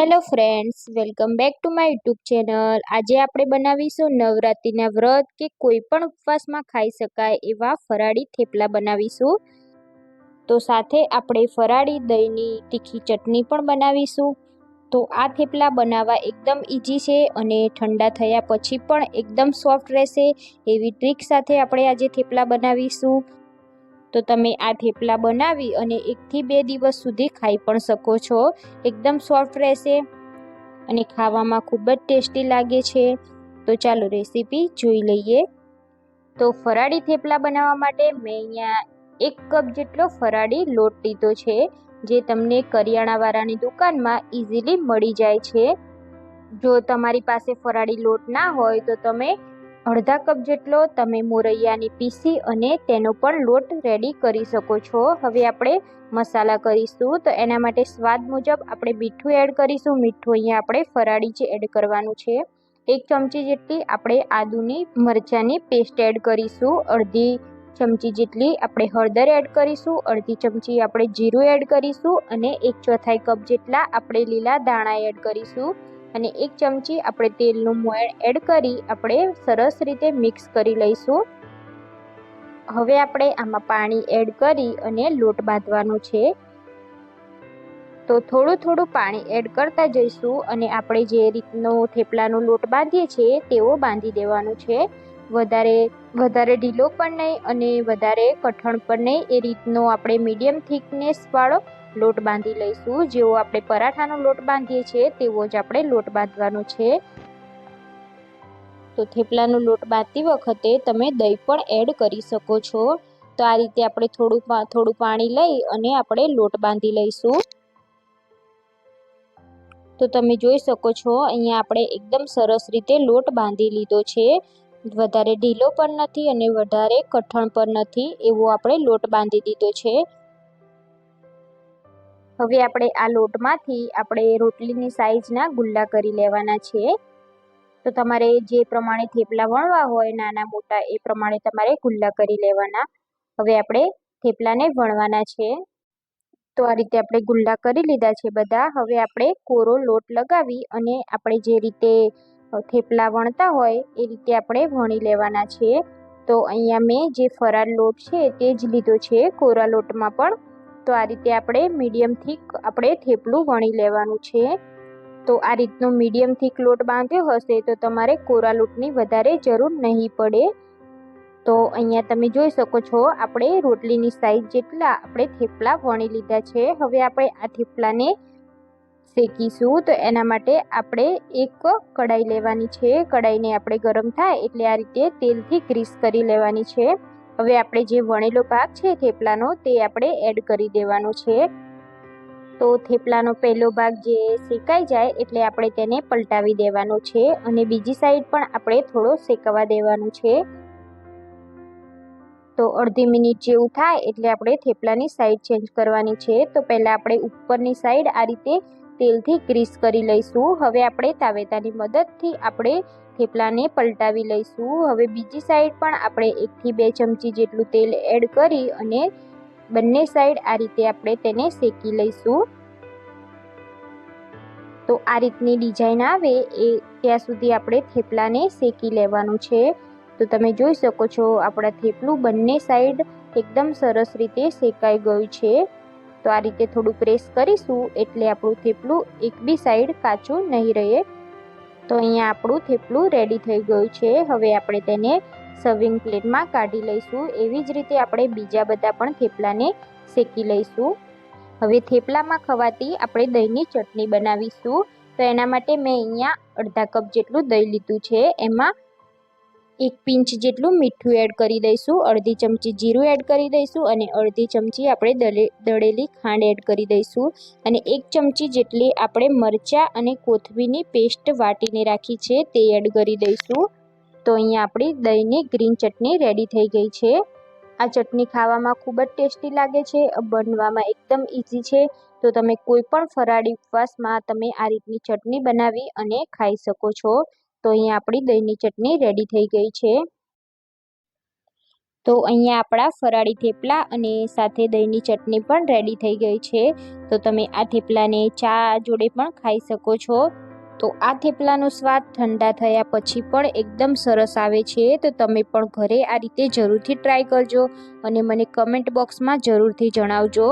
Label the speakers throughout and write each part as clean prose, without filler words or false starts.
Speaker 1: Hello friends, welcome back to my YouTube channel. આજે આપણે બનાવીશું નવરાત્રિના વ્રત કે કોઈ પણ ઉપવાસમાં ખાઈ શકાય એવા ફરાળી થેપલા બનાવીશું। તો સાથે આપણે ફરાળી દહીંની તીખી ચટણી પણ બનાવીશું। તો આ થેપલા બનાવવા એકદમ ઇઝી છે અને ઠંડા થયા પછી પણ એકદમ સોફ્ટ રહેશે એવી ટ્રીક સાથે આપણે આજે થેપલા બનાવીશું। તો તમે આ થેપલા બનાવી અને 1 થી 2 દિવસ સુધી ખાઈ પણ શકો છો। એકદમ સોફ્ટ રહેશે અને ખાવામાં ખૂબ જ ટેસ્ટી લાગે છે। તો ચાલો રેસીપી જોઈ લઈએ। તો ફરાળી થેપલા બનાવવા માટે મેં અહીંયા 1 કપ જેટલો ફરાળી લોટ લીધો છે, જે તમને કરિયાણાવાળાની દુકાનમાં ઇઝીલી મળી જાય છે। જો તમારી પાસે ફરાળી લોટ ના હોય તો તમે અડધા કપ જેટલો તમે મોરૈયાની પીસી અને તેનો પણ લોટ રેડી કરી શકો છો। હવે આપણે મસાલા કરીશું। તો એના માટે સ્વાદ મુજબ આપણે મીઠું એડ કરીશું। મીઠું અહીંયા આપણે ફરાળી જ એડ કરવાનું છે। 1 ચમચી જેટલી આપણે આદુની મરચાંની પેસ્ટ એડ કરીશું। અડધી ચમચી જેટલી આપણે હળદર એડ કરીશું। અડધી ચમચી આપણે જીરું એડ કરીશું અને 1/4 કપ જેટલા આપણે લીલા દાણા એડ કરીશું અને 1 ચમચી આપણે તેલનું મોણ એડ કરી આપણે સરસ રીતે મિક્સ કરી લઈશું। હવે આપણે આમાં પાણી એડ કરી અને લોટ બાંધવાનો છે। તો થોડું પાણી એડ કરતા જઈશું અને આપણે જે રીતનો થેપલાનો લોટ બાંધીએ છીએ તેવો બાંધી દેવાનો છે। વધારે ઢીલો પણ નહીં અને વધારે કઠણ પણ નહીં, એ રીતનો આપણે મીડિયમ થિકનેસ વાળો લોટ બાંધી લઈશું। જેવો આપણે પરાઠાનો લોટ બાંધીએ છીએ તેવો જ આપણે લોટ બાંધવાનો છે। તો થેપલાનો લોટ બાંધતી વખતે તમે દહીં પણ એડ કરી શકો છો। તો આ રીતે આપણે થોડું પાણી લઈ અને આપણે લોટ બાંધી લઈશું। તો તમે જોઈ શકો છો અહીંયા આપણે એકદમ સરસ રીતે લોટ બાંધી લીધો છે। વધારે ઢીલો પણ નથી અને વધારે કઠણ પણ નથી, એવો આપણે લોટ બાંધી દીધો છે। હવે આપણે આ લોટમાંથી આપણે રોટલીની સાઈઝના ગુલ્લા કરી લેવાના છે। તો તમારે જે પ્રમાણે થેપલા વણવા હોય નાના મોટા એ પ્રમાણે તમારે ગુલ્લા કરી લેવાના। હવે આપણે થેપલાને વણવાના છે। તો આ રીતે આપણે ગુલ્લા કરી લીધા છે બધા। હવે આપણે કોરો લોટ લગાવી અને આપણે જે રીતે થેપલા વણતા હોય એ રીતે આપણે વણી લેવાના છે। તો અહીંયા મેં જે ફરાળ લોટ છે તે જ લીધો છે કોરા લોટમાં પણ। તો આ રીતે આપણે મીડિયમ થીક આપણે થેપલું વણી લેવાનું છે। તો આ રીતનો મીડિયમ થીક લોટ બાંધ્યો હશે તો તમારે કોરા લોટની વધારે જરૂર નહીં પડે। તો અહીંયા તમે જોઈ શકો છો આપણે રોટલીની સાઈઝ જેટલા આપણે થેપલા વણી લીધા છે। હવે આપણે આ થેપલાને શેકીશું। તો એના માટે આપણે એક કઢાઈ લેવાની છે। કઢાઈને આપણે ગરમ થાય એટલે આ રીતે તેલથી ગ્રીસ કરી લેવાની છે। હવે આપણે જે વણેલો ભાગ છે થેપલાનો તે આપણે એડ કરી દેવાનો છે। તો થેપલાનો પહેલો ભાગ જે શેકાઈ જાય એટલે આપણે તેને પલટાવી દેવાનો છે અને બીજી સાઈડ પણ આપણે થોડો શેકવા દેવાનો છે। તો અડધી મિનિટ જેવું થાય એટલે આપણે થેપલાની સાઈડ ચેન્જ કરવાની છે। તો પહેલાં આપણે ઉપરની સાઈડ આ રીતે તેલથી ગ્રીસ કરી લઈશું। હવે આપણે તાવેતાની મદદથી આપણે થેપલાને પલટાવી લઈશું। હવે બીજી સાઈડ પણ આપણે 1 થી 2 ચમચી જેટલું તેલ એડ કરી અને બંને સાઈડ આ રીતે આપણે તેને શેકી લઈશું। તો આ રીતની ડિઝાઇન આવે એ ત્યાં સુધી આપણે થેપલાને શેકી લેવાનું છે। તો તમે જોઈ શકો છો આપણા થેપલું બંને સાઈડ એકદમ સરસ રીતે શેકાઈ ગયું છે। તો આ રીતે થોડું પ્રેસ કરીશું એટલે આપણું થેપલું એક બી સાઈડ કાચું નહીં રહે। તો અહીંયા આપણું થેપલું રેડી થઈ ગયું છે। હવે આપણે તેને સર્વિંગ પ્લેટમાં કાઢી લઈશું। એવી જ રીતે આપણે બીજા બધા પણ થેપલાને શેકી લઈશું। હવે થેપલામાં ખવાતી આપણે દહીંની ચટણી બનાવીશું। તો એના માટે મેં અહીંયા અડધા કપ જેટલું દહીં લીધું છે। એમાં 1 પિંચ જેટલું મીઠું એડ કરી દઈશું, અડધી ચમચી જીરું એડ કરી દઈશું અને અડધી ચમચી આપણે દળેલી ખાંડ એડ કરી દઈશું અને 1 ચમચી જેટલી આપણે મરચાં અને કોથમીરની પેસ્ટ વાટીને રાખી છે તે એડ કરી દઈશું। તો અહીંયા આપણી દહીંની ગ્રીન ચટણી રેડી થઈ ગઈ છે। આ ચટણી ખાવામાં ખૂબ જ ટેસ્ટી લાગે છે, બનવામાં એકદમ ઇઝી છે। તો તમે કોઈ પણ ફરાળી ઉપવાસમાં તમે આ રીતની ચટણી બનાવી અને ખાઈ શકો છો। તો અહીંયા આપણી દહીંની ચટણી રેડી થઈ ગઈ છે। તો અહીંયા આપણા ફરાળી થેપલા અને સાથે દહીંની ચટણી પણ રેડી થઈ ગઈ છે. તો તમે આ થેપલાને ચા જોડે પણ ખાઈ શકો છો. તો આ થેપલાનો સ્વાદ ઠંડા થયા પછી પણ એકદમ સરસ આવે છે. તો તમે પણ ઘરે આ રીતે જરૂરથી ટ્રાય કરજો અને મને કમેન્ટ બોક્સમાં જરૂરથી જણાવજો.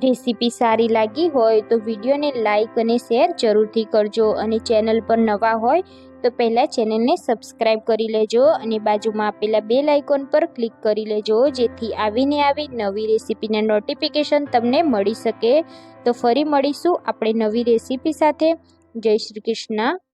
Speaker 1: રેસીપી સારી લાગી હોય તો વિડીયોને લાઈક અને શેર જરૂરથી કરજો અને ચેનલ પર નવા હોય તો પહેલાં ચેનલને સબસ્ક્રાઈબ કરી લેજો અને બાજુમાં આપેલા બેલ આઇકોન પર ક્લિક કરી લેજો, જેથી આવીને આવી નવી રેસીપીના નોટિફિકેશન તમને મળી શકે. તો ફરી મળીશું આપણે નવી રેસીપી સાથે. જય શ્રી કૃષ્ણ.